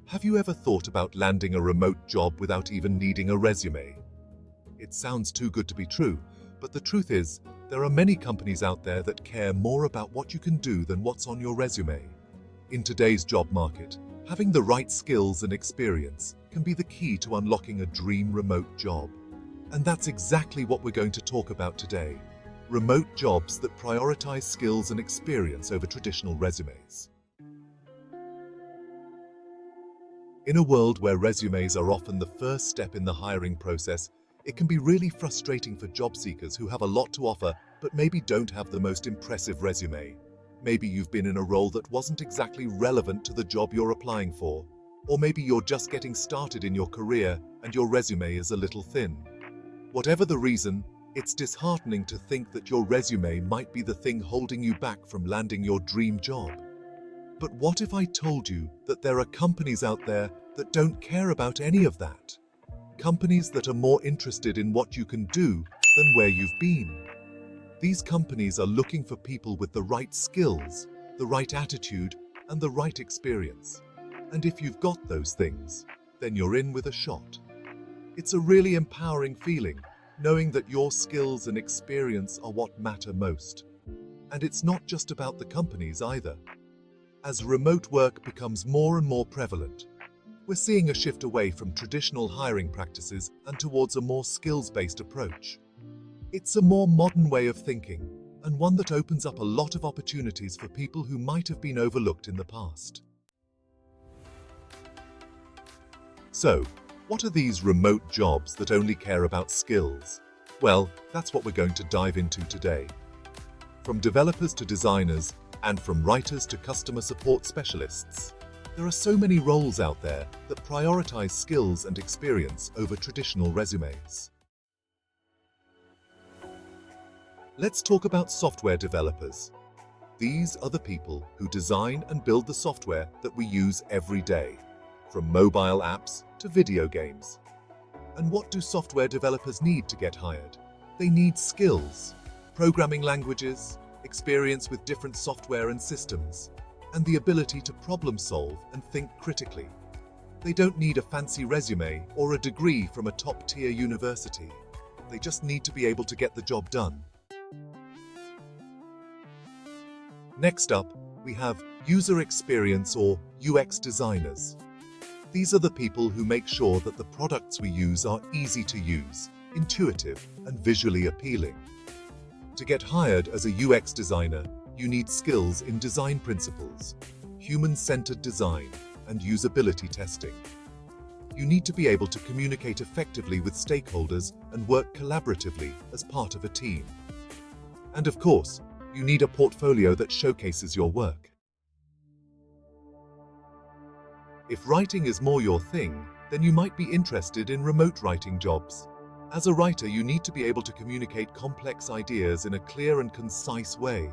Have you ever thought about landing a remote job without even needing a resume? It sounds too good to be true, but the truth is, there are many companies out there that care more about what you can do than what's on your resume. In today's job market, having the right skills and experience can be the key to unlocking a dream remote job. And that's exactly what we're going to talk about today. Remote jobs that prioritize skills and experience over traditional resumes. In a world where resumes are often the first step in the hiring process, it can be really frustrating for job seekers who have a lot to offer but maybe don't have the most impressive resume. Maybe you've been in a role that wasn't exactly relevant to the job you're applying for. Or maybe you're just getting started in your career and your resume is a little thin. Whatever the reason, it's disheartening to think that your resume might be the thing holding you back from landing your dream job. But what if I told you that there are companies out there that don't care about any of that? Companies that are more interested in what you can do than where you've been. These companies are looking for people with the right skills, the right attitude, and the right experience. And if you've got those things, then you're in with a shot. It's a really empowering feeling, knowing that your skills and experience are what matter most. And it's not just about the companies either. As remote work becomes more and more prevalent, we're seeing a shift away from traditional hiring practices and towards a more skills-based approach. It's a more modern way of thinking, and one that opens up a lot of opportunities for people who might have been overlooked in the past. So, what are these remote jobs that only care about skills? Well, that's what we're going to dive into today. From developers to designers, and from writers to customer support specialists, there are so many roles out there that prioritize skills and experience over traditional resumes. Let's talk about software developers. These are the people who design and build the software that we use every day, from mobile apps to video games. And what do software developers need to get hired? They need skills, programming languages, experience with different software and systems, and the ability to problem solve and think critically. They don't need a fancy resume or a degree from a top-tier university. They just need to be able to get the job done. Next up, we have user experience or UX designers. These are the people who make sure that the products we use are easy to use, intuitive, and visually appealing. To get hired as a UX designer, you need skills in design principles, human-centered design, and usability testing. You need to be able to communicate effectively with stakeholders and work collaboratively as part of a team. And of course, you need a portfolio that showcases your work. If writing is more your thing, then you might be interested in remote writing jobs. As a writer, you need to be able to communicate complex ideas in a clear and concise way.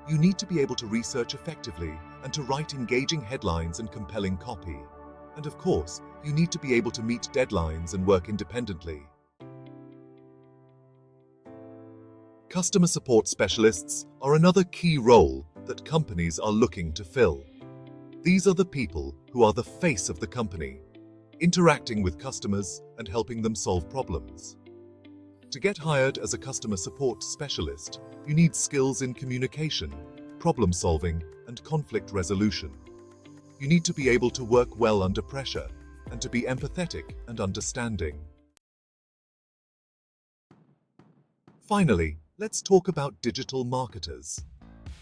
You need to be able to research effectively and to write engaging headlines and compelling copy. And of course, you need to be able to meet deadlines and work independently. Customer support specialists are another key role that companies are looking to fill. These are the people who are the face of the company, interacting with customers and helping them solve problems. To get hired as a customer support specialist, you need skills in communication, problem solving, and conflict resolution. You need to be able to work well under pressure and to be empathetic and understanding. Finally, let's talk about digital marketers.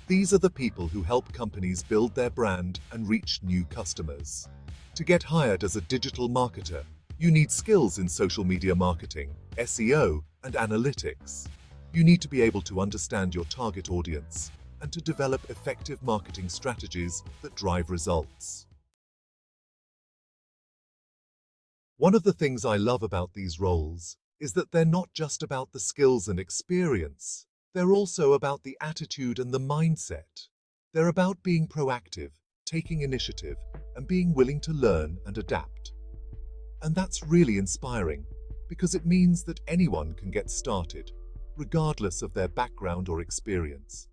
These are the people who help companies build their brand and reach new customers. To get hired as a digital marketer, you need skills in social media marketing, SEO, and analytics. You need to be able to understand your target audience and to develop effective marketing strategies that drive results. One of the things I love about these roles is that they're not just about the skills and experience. They're also about the attitude and the mindset. They're about being proactive, taking initiative, and being willing to learn and adapt. And that's really inspiring because it means that anyone can get started, regardless of their background or experience.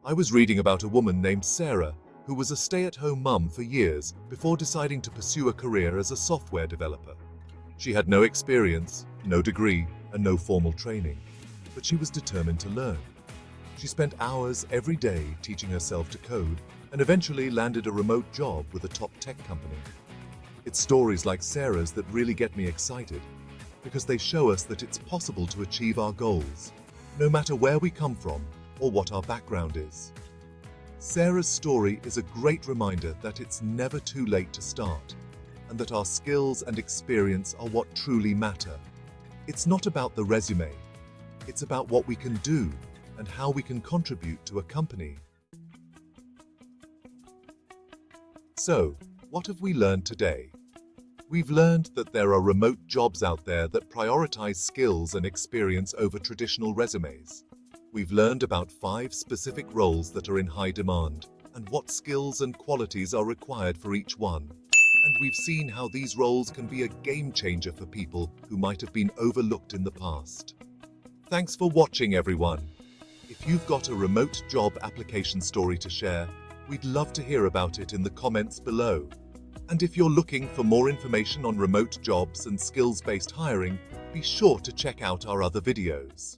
I was reading about a woman named Sarah who was a stay-at-home mum for years before deciding to pursue a career as a software developer. She had no experience, no degree, and no formal training, but she was determined to learn. She spent hours every day teaching herself to code and eventually landed a remote job with a top tech company. It's stories like Sarah's that really get me excited because they show us that it's possible to achieve our goals, no matter where we come from or what our background is. Sarah's story is a great reminder that it's never too late to start, and that our skills and experience are what truly matter. It's not about the resume, it's about what we can do and how we can contribute to a company. So, what have we learned today? We've learned that there are remote jobs out there that prioritize skills and experience over traditional resumes. We've learned about 5 specific roles that are in high demand and what skills and qualities are required for each one. And we've seen how these roles can be a game changer for people who might have been overlooked in the past. Thanks for watching, everyone. If you've got a remote job application story to share, we'd love to hear about it in the comments below. And if you're looking for more information on remote jobs and skills-based hiring, be sure to check out our other videos.